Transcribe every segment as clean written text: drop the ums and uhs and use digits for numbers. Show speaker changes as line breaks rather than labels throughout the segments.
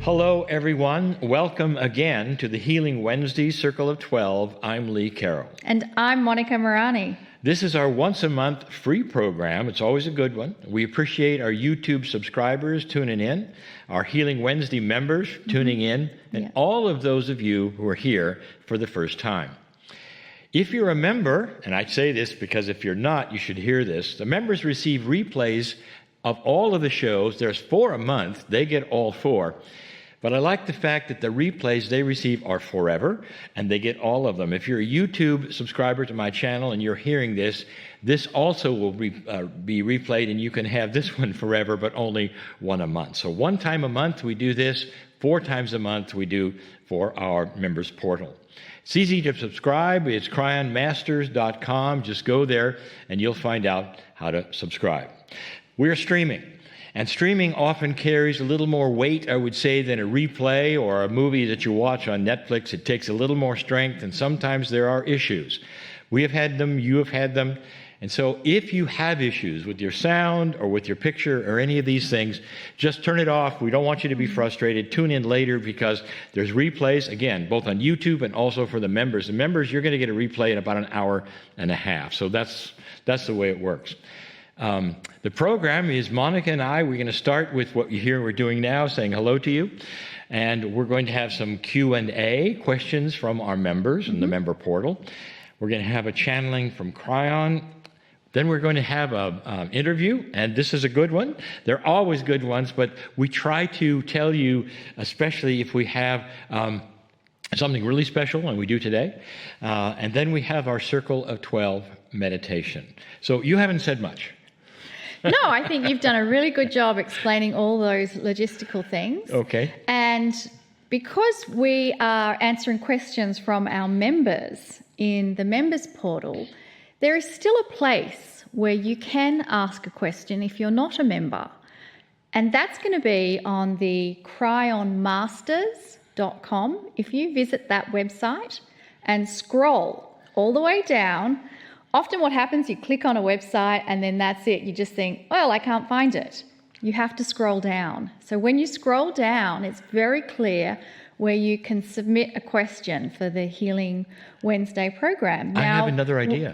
Hello, everyone. Welcome again to the Healing Wednesday Circle of 12. I'm Lee Carroll.
And I'm Monika Muranyi.
This is our once-a-month free program. It's always a good one. We appreciate our YouTube subscribers tuning in, our Healing Wednesday members tuning in, and all of those of you who are here for the first time. If you're a member, and I say this because if you're not, you should hear this, the members receive replays of all of the shows. There's 4 a month. They get all 4. But I like the fact that the replays they receive are forever, and they get all of them. If you're a YouTube subscriber to my channel and you're hearing this, this also will be replayed, and you can have this one forever, but only 1 a month. So 1 time a month we do this, 4 times a month we do for our members portal. It's easy to subscribe. It's cryonmasters.com. Just go there, and you'll find out how to subscribe. We're streaming. And streaming often carries a little more weight, I would say, than a replay or a movie that you watch on Netflix. It takes a little more strength, and sometimes there are issues. We have had them, you have had them. And so if you have issues with your sound or with your picture or any of these things, just turn it off. We don't want you to be frustrated. Tune in later because there's replays, again, both on YouTube and also for the members. The members, you're going to get a replay in about an hour and a half. So that's the way it works. The program is Monika and I. We're going to start with what you hear we're doing now, saying hello to you. And we're going to have some Q&A, questions from our members in the member portal. We're going to have a channeling from Kryon. Then we're going to have an interview, and this is a good one. They're always good ones, but we try to tell you, especially if we have something really special, and we do today. And then we have our Circle of 12 meditation. So you haven't said much.
No, I think you've done a really good job explaining all those logistical things.
Okay.
And because we are answering questions from our members in the members portal, there is still a place where you can ask a question if you're not a member. And that's going to be on the cryonmasters.com. If you visit that website and scroll all the way down, often what happens, you click on a website and then that's it. You just think, well, I can't find it. You have to scroll down. So when you scroll down, it's very clear where you can submit a question for the Healing Wednesday program. Now,
I have another idea.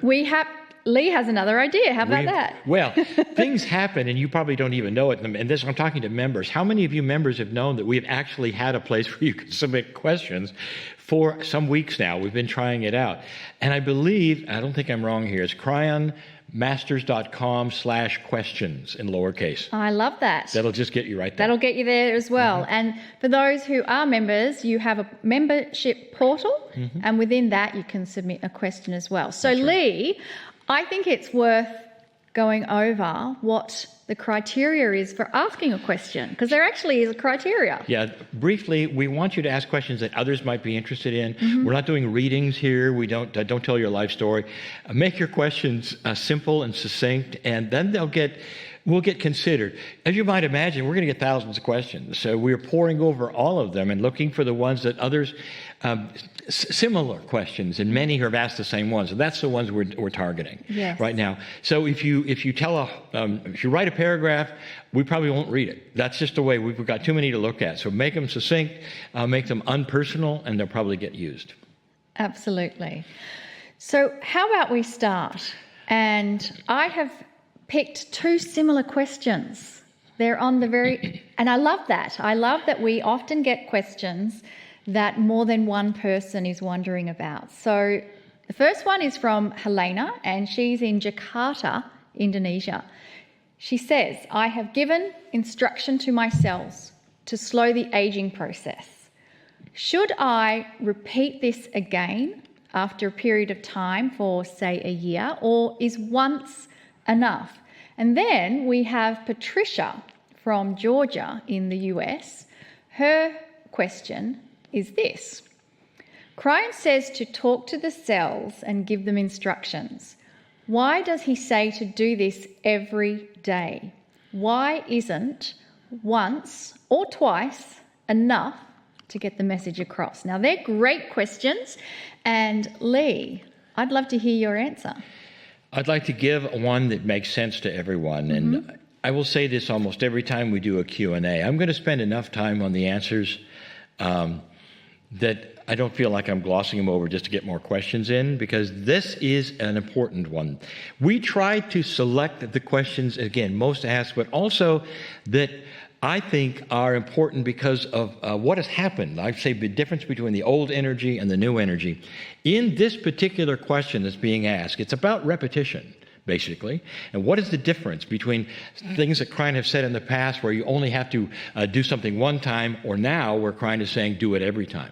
Lee has another idea. How about that?
Well, things happen, and you probably don't even know it. And this, I'm talking to members. How many of you members have known that we've actually had a place where you can submit questions for some weeks now? We've been trying it out. And I believe, I don't think I'm wrong here, it's cryonmasters.com/questions in lowercase.
I love that.
That'll just get you right there.
That'll get you there as well. And for those who are members, you have a membership portal, and within that you can submit a question as well. So Lee, I think it's worth going over what the criteria is for asking a question, because there actually is a criteria.
Yeah, briefly, we want you to ask questions that others might be interested in. We're not doing readings here. We don't tell your life story. Make your questions simple and succinct, and then we'll get considered. As you might imagine, we're going to get thousands of questions. So we're poring over all of them and looking for the ones that others, similar questions, and many who have asked the same ones. So that's the ones we're targeting right now. So if you write a paragraph, we probably won't read it. That's just the way. We've got too many to look at. So make them succinct, make them unpersonal, and they'll probably get used.
Absolutely. So how about we start? And I have picked 2 similar questions. They're on the very, and I love that. I love that we often get questions that more than one person is wondering about. So the first one is from Helena, and she's in Jakarta, Indonesia. She says, I have given instruction to my cells to slow the aging process. Should I repeat this again after a period of time for, say, a year, or is once enough? And then we have Patricia from Georgia in the US. Her question is this. Kryon says to talk to the cells and give them instructions. Why does he say to do this every day? Why isn't once or twice enough to get the message across? Now, they're great questions. And Lee, I'd love to hear your answer.
I'd like to give one that makes sense to everyone. And I will say this almost every time we do a Q&A. I'm going to spend enough time on the answers that I don't feel like I'm glossing them over just to get more questions in, because this is an important one. We try to select the questions, again, most asked, but also that I think are important because of what has happened. I say the difference between the old energy and the new energy. In this particular question that's being asked, it's about repetition, basically. And what is the difference between things that Kryon have said in the past where you only have to do something one time, or now where Kryon is saying do it every time?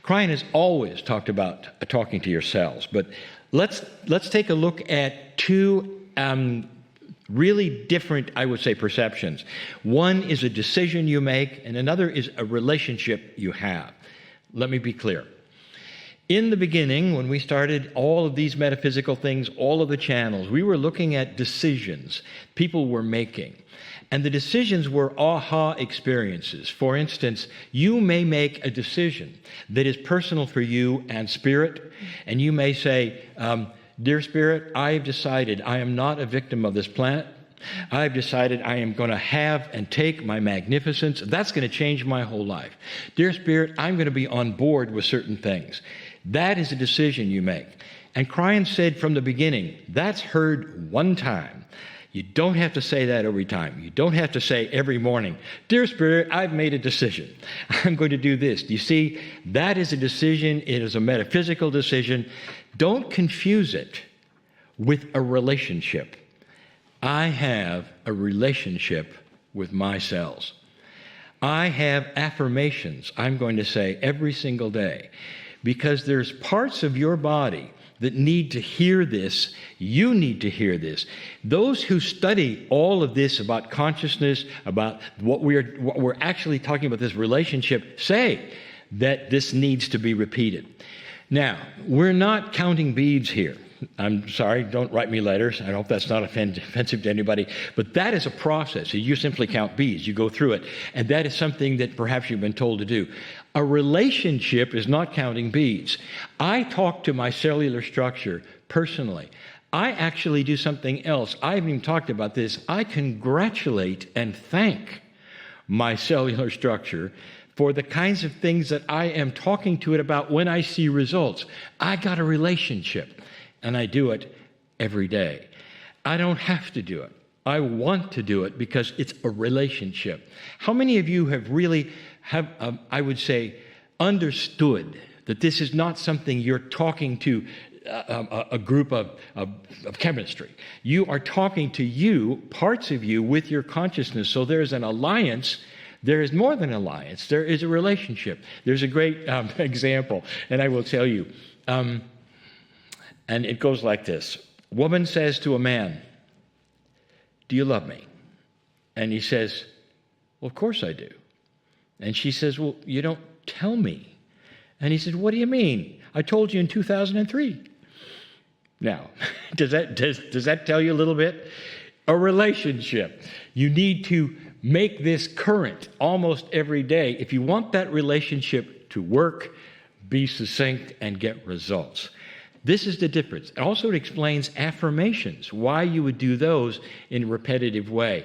Kryon has always talked about talking to your cells, but let's take a look at two really different, I would say, perceptions. One is a decision you make, and another is a relationship you have. Let me be clear. In the beginning, when we started all of these metaphysical things, all of the channels, we were looking at decisions people were making. And the decisions were aha experiences. For instance, you may make a decision that is personal for you and spirit, and you may say, Dear Spirit, I have decided I am not a victim of this planet. I've decided I am going to have and take my magnificence. That's going to change my whole life. Dear Spirit, I'm going to be on board with certain things. That is a decision you make. And Kryon said from the beginning, that's heard one time. You don't have to say that every time. You don't have to say every morning, Dear Spirit, I've made a decision. I'm going to do this. Do you see? That is a decision. It is a metaphysical decision. Don't confuse it with a relationship. I have a relationship with my cells. I have affirmations I'm going to say every single day, because there's parts of your body that need to hear this. You need to hear this. Those who study all of this about consciousness, about what we're actually talking about, this relationship, say that this needs to be repeated. Now, we're not counting beads here. I'm sorry, don't write me letters. I hope that's not offensive to anybody. But that is a process. You simply count beads. You go through it. And that is something that perhaps you've been told to do. A relationship is not counting beads. I talk to my cellular structure personally. I actually do something else. I haven't even talked about this. I congratulate and thank my cellular structure for the kinds of things that I am talking to it about when I see results. I got a relationship, and I do it every day. I don't have to do it. I want to do it because it's a relationship. How many of you have really, I would say, understood that this is not something you're talking to a group of chemistry? You are talking to you, parts of you, with your consciousness. So there's an alliance. There is more than an alliance. There is a relationship. There's a great example, and I will tell you. And it goes like this. A woman says to a man, do you love me? And he says, well, of course I do. And she says, well, you don't tell me. And he said, what do you mean? I told you in 2003. Now, does that tell you a little bit? A relationship. You need to make this current almost every day. If you want that relationship to work, be succinct, and get results. This is the difference. Also, it explains affirmations, why you would do those in a repetitive way.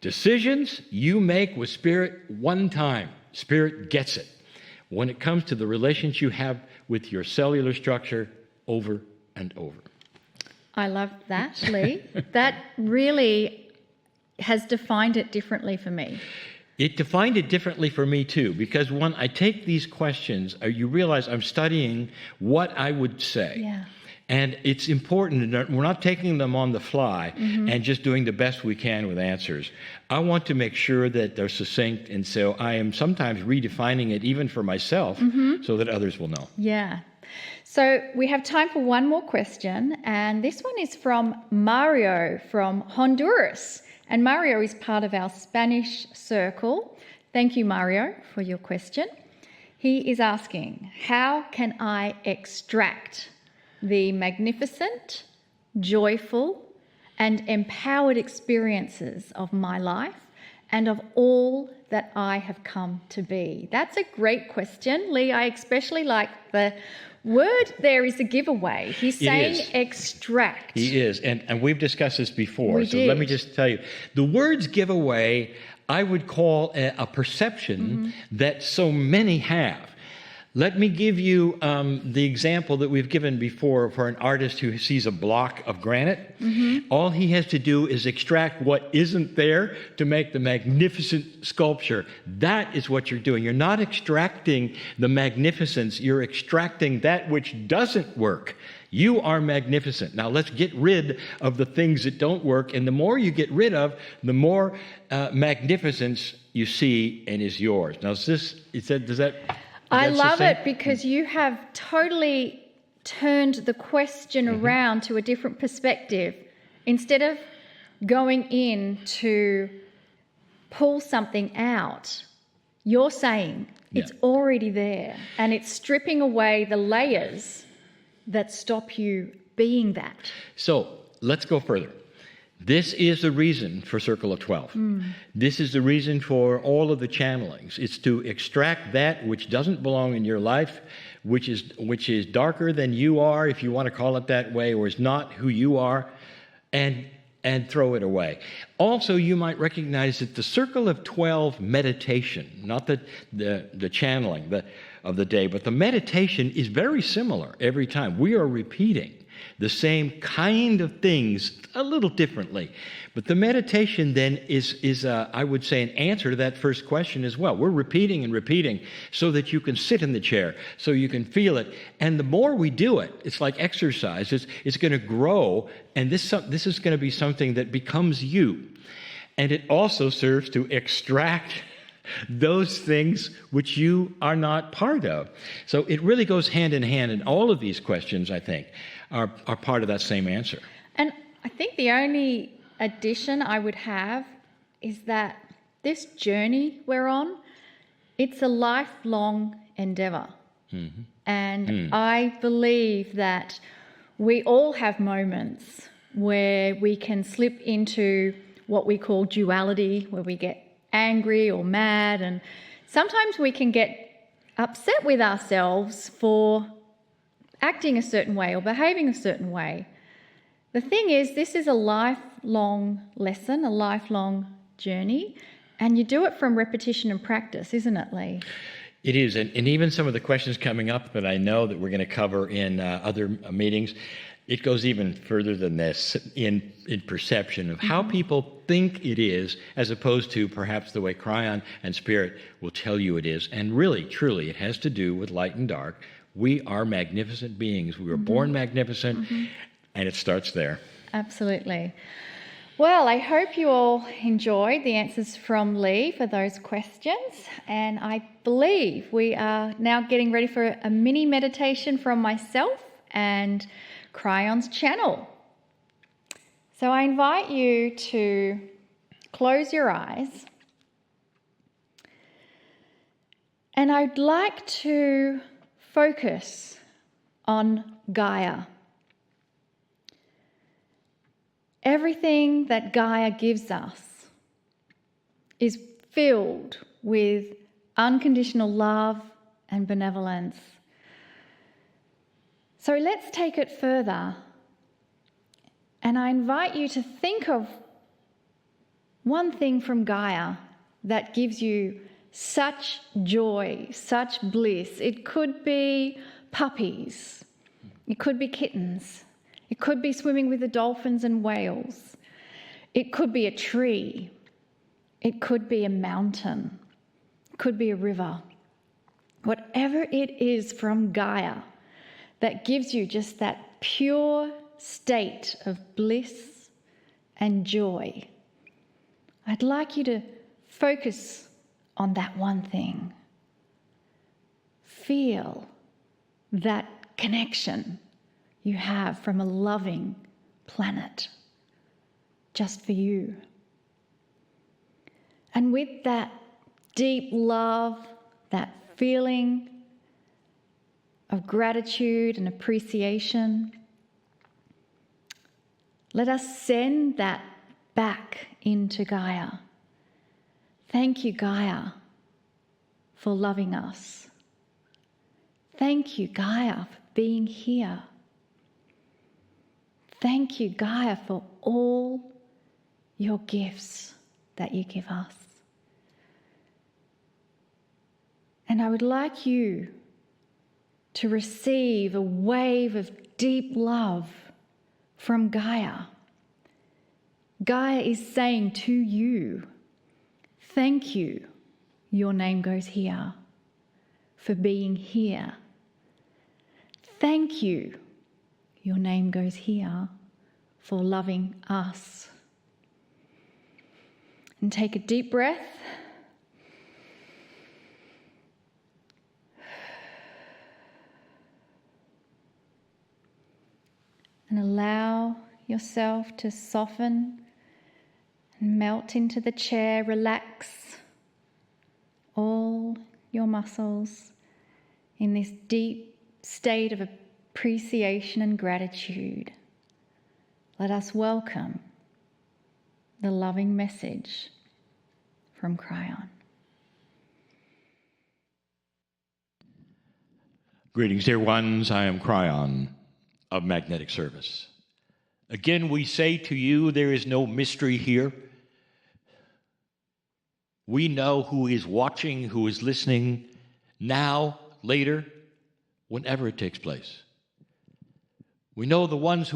Decisions you make with Spirit one time. Spirit gets it. When it comes to the relations you have with your cellular structure, over and over.
I love that, Lee. That really has defined it differently for me.
It defined it differently for me, too, because when I take these questions, you realize I'm studying what I would say.
Yeah.
And it's important that we're not taking them on the fly and just doing the best we can with answers. I want to make sure that they're succinct, and so I am sometimes redefining it even for myself so that others will know.
Yeah. So we have time for one more question, and this one is from Mario from Honduras. And Mario is part of our Spanish circle. Thank you, Mario, for your question. He is asking, how can I extract the magnificent, joyful, and empowered experiences of my life and of all that I have come to be? That's a great question, Lee. I especially like the word there is a giveaway. He's saying extract.
He is. And we've discussed this before.
We
so let me
did.
just tell you. The words giveaway, I would call a perception that so many have. Let me give you the example that we've given before for an artist who sees a block of granite. All he has to do is extract what isn't there to make the magnificent sculpture. That is what you're doing. You're not extracting the magnificence. You're extracting that which doesn't work. You are magnificent. Now let's get rid of the things that don't work. And the more you get rid of, the more magnificence you see and is yours. Now, does that...
I love it because you have totally turned the question around to a different perspective. Instead of going in to pull something out, you're saying it's already there, and it's stripping away the layers that stop you being that.
So let's go further. This is the reason for Circle of 12. This is the reason for all of the channelings. It's to extract that which doesn't belong in your life, which is darker than you are, if you want to call it that way, or is not who you are, and throw it away. Also, you might recognize that the Circle of 12 meditation, not the channeling of the day, but the meditation is very similar every time. We are repeating the same kind of things a little differently. But the meditation then is I would say, an answer to that first question as well. We're repeating and repeating so that you can sit in the chair, so you can feel it. And the more we do it, it's like exercise. It's going to grow, and this is going to be something that becomes you. And it also serves to extract those things which you are not part of. So it really goes hand in hand, and all of these questions, I think, are part of that same answer.
And I think the only addition I would have is that this journey we're on, it's a lifelong endeavour. And I believe that we all have moments where we can slip into what we call duality, where we get angry or mad, and sometimes we can get upset with ourselves for acting a certain way or behaving a certain way. The thing is, this is a lifelong lesson, a lifelong journey, and you do it from repetition and practice, isn't it, Lee?
It is, and even some of the questions coming up that I know that we're going to cover in other meetings, it goes even further than this in perception of how people think it is, as opposed to perhaps the way Kryon and Spirit will tell you it is. And really, truly, it has to do with light and dark. We are magnificent beings. We were born magnificent, and it starts there.
Absolutely. Well, I hope you all enjoyed the answers from Lee for those questions, and I believe we are now getting ready for a mini meditation from myself and Kryon's channel. So I invite you to close your eyes, and I'd like to focus on Gaia. Everything that Gaia gives us is filled with unconditional love and benevolence. So let's take it further. And I invite you to think of one thing from Gaia that gives you such joy, such bliss. It could be puppies. It could be kittens. It could be swimming with the dolphins and whales. It could be a tree. It could be a mountain. It could be a river. Whatever it is from Gaia that gives you just that pure state of bliss and joy, I'd like you to focus on that one thing. Feel that connection you have from a loving planet just for you. And with that deep love, that feeling of gratitude and appreciation, let us send that back into Gaia. Thank you, Gaia, for loving us. Thank you, Gaia, for being here. Thank you, Gaia, for all your gifts that you give us. And I would like you to receive a wave of deep love from Gaia. Gaia is saying to you, thank you, your name goes here, for being here. Thank you, your name goes here, for loving us. And take a deep breath. And allow yourself to soften and melt into the chair. Relax all your muscles in this deep state of appreciation and gratitude. Let us welcome the loving message from Kryon.
Greetings, dear ones. I am Kryon of Magnetic Service. Again, we say to you, there is no mystery here. We know who is watching, who is listening, now, later, whenever it takes place. We know the ones who